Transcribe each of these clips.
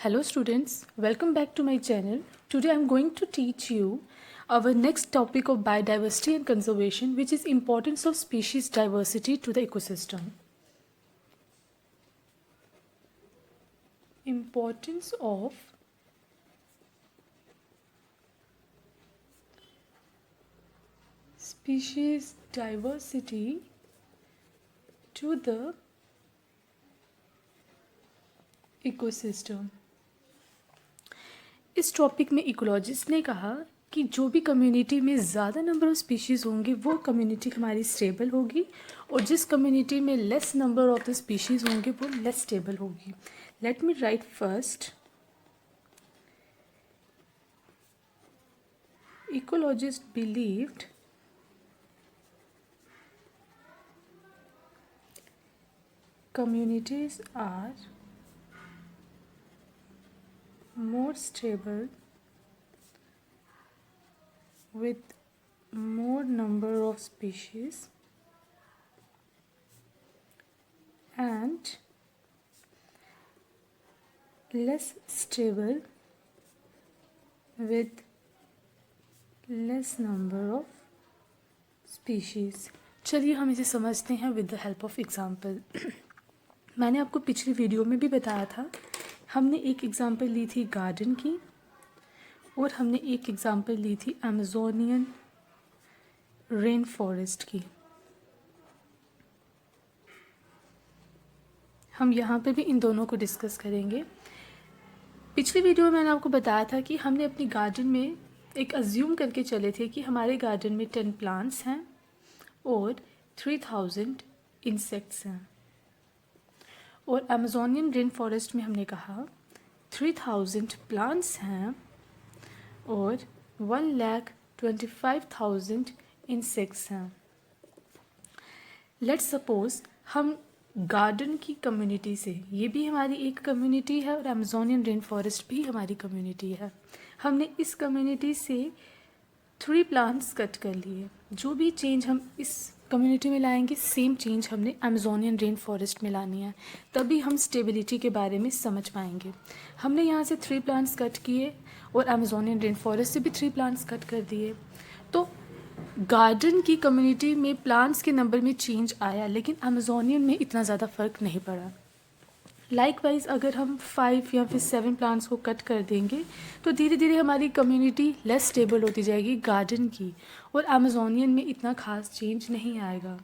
Hello students, welcome back to my channel. Today I am going to teach you our next topic of biodiversity and conservation, which is importance of species diversity to the ecosystem. Importance of species diversity to the ecosystem. इस topic में ecologist ने कहा कि जो भी community में ज़्यादा number of species होंगी वो कम्युनिटी हमारी स्टेबल होगी और जिस कम्युनिटी में less number of the species होंगे वो लेस स्टेबल होगी. Let me right first. Ecologist believed communities are more stable with more number of species and less stable with less number of species. चलिए हम इसे समझते हैं with the help of example. मैंने आपको पिछली वीडियो में भी बताया था, हमने एक एग्ज़ाम्पल ली थी गार्डन की और हमने एक एग्ज़ाम्पल ली थी अमेज़ोनियन रेन फॉरेस्ट की. हम यहाँ पे भी इन दोनों को डिस्कस करेंगे. पिछली वीडियो में मैंने आपको बताया था कि हमने अपनी गार्डन में एक अज्यूम करके चले थे कि हमारे गार्डन में 10 प्लांट्स हैं और 3000 इंसेक्ट्स हैं. और अमेज़ोनियन रेन फॉरेस्ट में हमने कहा 3000 प्लांट्स हैं और 1,25,000 इंसेक्ट्स हैं. लेट्स सपोज हम गार्डन की कम्युनिटी से, ये भी हमारी एक कम्युनिटी है और अमेज़ोनियन रेन फॉरेस्ट भी हमारी कम्युनिटी है, हमने इस कम्युनिटी से 3 प्लांट्स कट कर लिए. जो भी चेंज हम इस कम्युनिटी में लाएंगे सेम चेंज हमने अमेज़ोनियन रेन फॉरेस्ट में लानी है, तभी हम स्टेबिलिटी के बारे में समझ पाएंगे. हमने यहाँ से 3 प्लांट्स कट किए और अमेज़ोनियन रेन फॉरेस्ट से भी 3 प्लांट्स कट कर दिए. तो गार्डन की कम्युनिटी में प्लांट्स के नंबर में चेंज आया लेकिन अमेज़ोनियन में इतना ज़्यादा फ़र्क नहीं पड़ा. लाइकवाइज अगर हम 5 या फिर 7 प्लांट्स को कट कर देंगे तो धीरे धीरे हमारी कम्युनिटी लेस स्टेबल होती जाएगी गार्डन की और अमेज़ोनियन में इतना खास चेंज नहीं आएगा.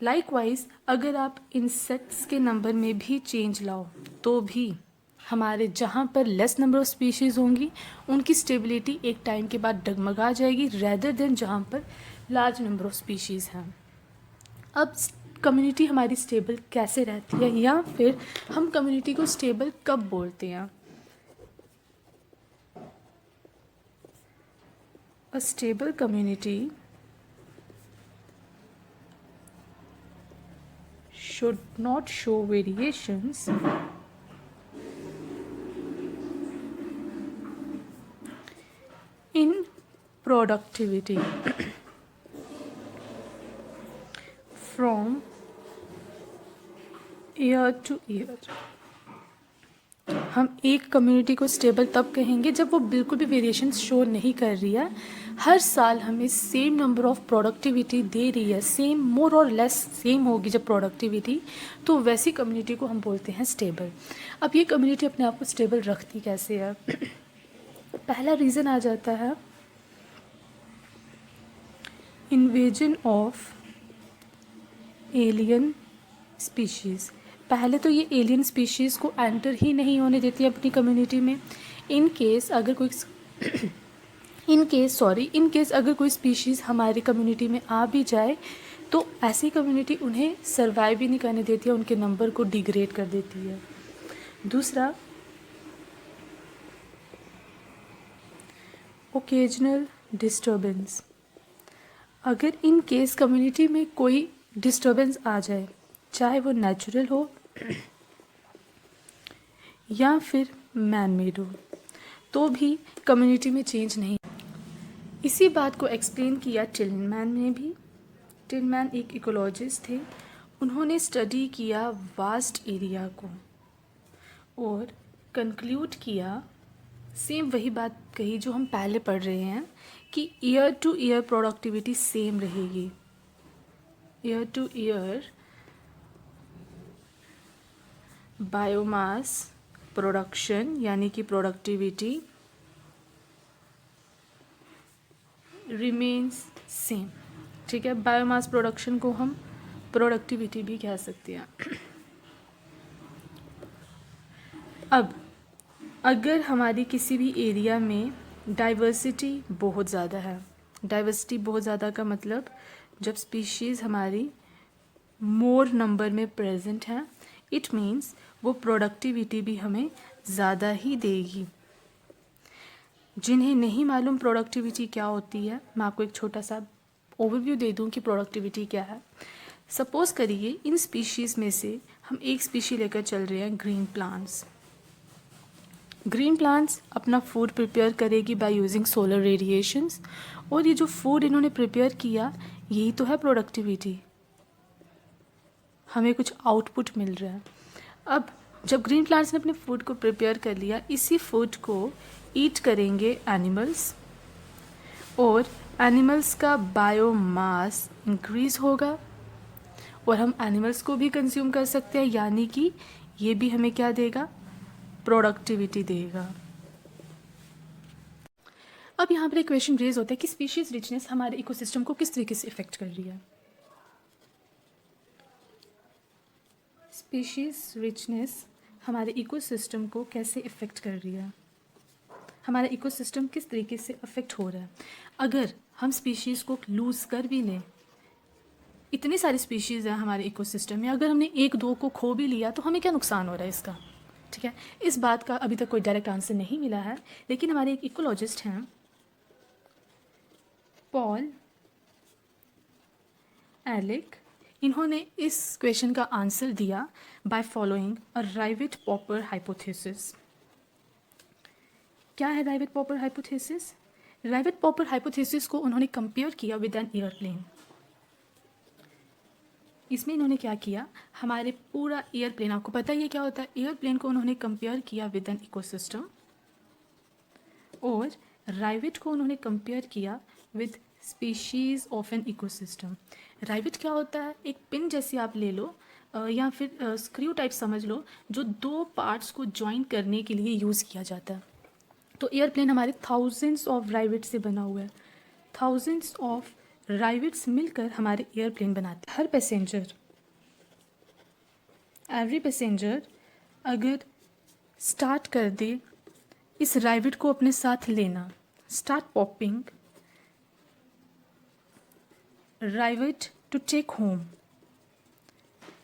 लाइकवाइज अगर आप इंसेक्ट्स के नंबर में भी चेंज लाओ तो भी हमारे जहाँ पर लेस नंबर ऑफ़ स्पीशीज़ होंगी उनकी स्टेबिलिटी एक टाइम के बाद डगमगा जाएगी रेदर देन जहाँ पर लार्ज नंबर ऑफ़ स्पीशीज़ हैं. अब कम्युनिटी हमारी स्टेबल कैसे रहती है या फिर हम कम्युनिटी को स्टेबल कब बोलते हैं? A stable community should not show variations in productivity from year to year. हम एक कम्युनिटी को स्टेबल तब कहेंगे जब वो बिल्कुल भी वेरिएशंस शो नहीं कर रही है, हर साल हमें सेम नंबर ऑफ़ प्रोडक्टिविटी दे रही है, सेम मोर और लेस सेम होगी जब प्रोडक्टिविटी, तो वैसी कम्युनिटी को हम बोलते हैं स्टेबल. अब ये कम्युनिटी अपने आप को स्टेबल रखती कैसे है? पहला रीज़न आ जाता है इन्वेजन ऑफ एलियन स्पीशीज़. पहले तो ये एलियन स्पीशीज़ को एंटर ही नहीं होने देती है अपनी कम्युनिटी में. इन केस अगर कोई स्पीशीज़ हमारी कम्युनिटी में आ भी जाए तो ऐसी कम्युनिटी उन्हें सर्वाइव ही नहीं करने देती है, उनके नंबर को डिग्रेड कर देती है. दूसरा, ओकेजनल डिस्टर्बेंस. अगर इन केस कम्युनिटी में कोई डिस्टर्बेंस आ जाए, चाहे वो नेचुरल हो या फिर मैन मेड हो, तो भी कम्युनिटी में चेंज नहीं. इसी बात को एक्सप्लेन किया टिलमैन ने भी. टिलमैन एक इकोलॉजिस्ट थे, उन्होंने स्टडी किया वास्ट एरिया को और कंक्लूड किया, सेम वही बात कही जो हम पहले पढ़ रहे हैं कि year to year productivity same रहेगी। Year to year biomass production यानी कि प्रोडक्टिविटी रिमेन्स सेम। ठीक है, बायोमास प्रोडक्शन को हम प्रोडक्टिविटी भी कह सकते हैं। अब अगर हमारी किसी भी एरिया में डाइवर्सिटी बहुत ज़्यादा है, डाइवर्सिटी बहुत ज़्यादा का मतलब जब स्पीशीज़ हमारी मोर नंबर में प्रेजेंट हैं, इट मीन्स वो प्रोडक्टिविटी भी हमें ज़्यादा ही देगी। जिन्हें नहीं मालूम प्रोडक्टिविटी क्या होती है, मैं आपको एक छोटा सा ओवरव्यू दे दूं कि प्रोडक्टिविटी क्या है। सपोज़ करिए इन स्पीशीज़ में से हम एक स्पीशी लेकर चल रहे हैं, ग्रीन प्लांट्स। ग्रीन प्लांट्स अपना फूड प्रिपेयर करेगी बाय यूजिंग सोलर रेडिएशंस, और ये जो फूड इन्होंने प्रिपेयर किया यही तो है प्रोडक्टिविटी, हमें कुछ आउटपुट मिल रहा है। अब जब ग्रीन प्लांट्स ने अपने फूड को प्रिपेयर कर लिया, इसी फूड को ईट करेंगे एनिमल्स, और एनिमल्स का बायोमास इंक्रीज होगा और हम एनिमल्स को भी कंज्यूम कर सकते हैं, यानी कि ये भी हमें क्या देगा, प्रोडक्टिविटी देगा। अब यहाँ पर एक क्वेश्चन रेज होता है कि स्पीशीज रिचनेस हमारे इकोसिस्टम को किस तरीके से इफेक्ट कर रही है। स्पीशीज रिचनेस हमारे इकोसिस्टम को कैसे इफेक्ट कर रही है, हमारा इकोसिस्टम किस तरीके से अफेक्ट हो रहा है। अगर हम स्पीशीज़ को लूज़ कर भी लें, इतनी सारी स्पीशीज़ हैं हमारे इकोसिस्टम में, अगर हमने एक दो को खो भी लिया तो हमें क्या नुकसान हो रहा है इसका। ठीक है, इस बात का अभी तक कोई डायरेक्ट आंसर नहीं मिला है, लेकिन हमारे एक इकोलॉजिस्ट हैं पॉल एलिक, इन्होंने इस क्वेश्चन का आंसर दिया बाय फॉलोइंग अ राइवेट-पॉपर हाइपोथेसिस। क्या है राइवेट-पॉपर हाइपोथेसिस? राइवेट-पॉपर हाइपोथेसिस को उन्होंने कंपेयर किया विद एन एयरप्लेन। इसमें इन्होंने क्या किया, हमारे पूरा एयरप्लेन, आपको पता ही है क्या होता है, एयरप्लेन को उन्होंने कंपेयर किया विद एन इकोसिस्टम, और राइवेट को उन्होंने कंपेयर किया with species of an ecosystem. Rivet क्या होता है, एक पिन जैसी आप ले लो या फिर स्क्रू टाइप समझ लो, जो दो पार्ट्स को ज्वाइन करने के लिए यूज़ किया जाता है। तो एयरप्लेन हमारे थाउजेंड्स ऑफ राइवेट से बना हुआ है, थाउजेंड्स ऑफ राइवेट्स मिलकर हमारे एयरप्लेन बनाते हैं। हर पैसेंजर, एवरी पैसेंजर अगर स्टार्ट कर दे इस राइवेट को अपने साथ लेना, start popping rivet to take home.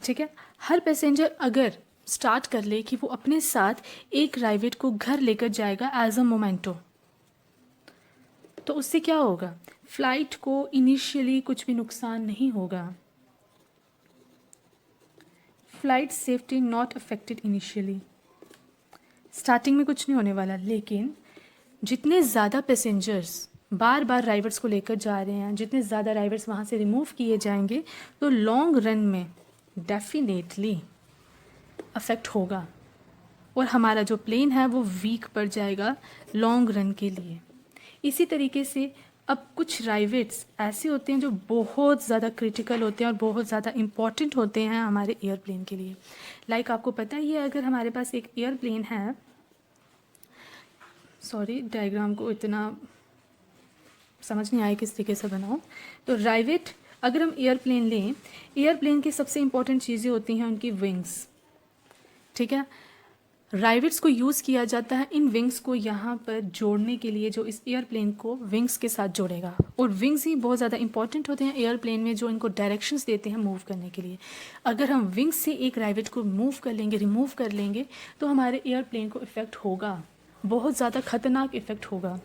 ठीक है, हर पैसेंजर अगर स्टार्ट कर ले कि वो अपने साथ एक राइवेट को घर लेकर जाएगा एज अ मोमेंटो, तो उससे क्या होगा, फ्लाइट को इनिशियली कुछ भी नुकसान नहीं होगा। Flight safety not affected initially, starting में कुछ नहीं होने वाला, लेकिन जितने ज़्यादा पैसेंजर्स बार बार राइवेट्स को लेकर जा रहे हैं, जितने ज़्यादा राइवेट्स वहाँ से रिमूव किए जाएंगे, तो लॉन्ग रन में डेफिनेटली अफेक्ट होगा और हमारा जो प्लेन है वो वीक पड़ जाएगा लॉन्ग रन के लिए। इसी तरीके से अब कुछ राइवेट्स ऐसे होते हैं जो बहुत ज़्यादा क्रिटिकल होते हैं और बहुत ज़्यादा इम्पॉर्टेंट होते हैं हमारे एयरप्लेन के लिए। लाइक आपको पता ही है, अगर हमारे पास एक एयरप्लेन है, सॉरी डायग्राम को इतना समझ नहीं आया किस तरीके से बनाऊं, तो राइवेट अगर हम एयरप्लेन लें, एयरप्लेन की सबसे इम्पॉर्टेंट चीज़ें होती हैं उनकी विंग्स। ठीक है, राइवेट्स को यूज़ किया जाता है इन विंग्स को यहाँ पर जोड़ने के लिए, जो इस एयरप्लेन को विंग्स के साथ जोड़ेगा, और विंग्स ही बहुत ज़्यादा इंपॉर्टेंट होते हैं एयरप्लेन में, जो इनको डायरेक्शंस देते हैं मूव करने के लिए। अगर हम विंग्स से एक राइवेट को मूव कर लेंगे, रिमूव कर लेंगे, तो हमारे एयरप्लेन को इफ़ेक्ट होगा, बहुत ज़्यादा ख़तरनाक इफ़ेक्ट होगा।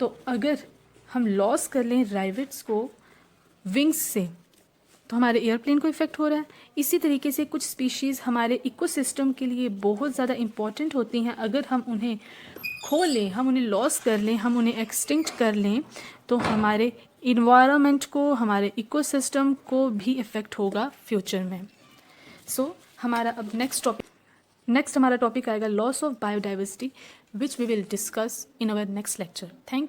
तो अगर हम लॉस कर लें राइवेट्स को विंग्स से, तो हमारे एयरप्लेन को इफ़ेक्ट हो रहा है। इसी तरीके से कुछ स्पीशीज़ हमारे इकोसिस्टम के लिए बहुत ज़्यादा इम्पॉर्टेंट होती हैं, अगर हम उन्हें खो लें, हम उन्हें लॉस कर लें, हम उन्हें एक्सटिंक्ट कर लें, तो हमारे इन्वायरमेंट को, हमारे इकोसिस्टम को भी इफ़ेक्ट होगा फ्यूचर में। सो हमारा अब नेक्स्ट टॉपिक, नेक्स्ट हमारा टॉपिक आएगा loss of biodiversity, which we will discuss in our next lecture. Thank you.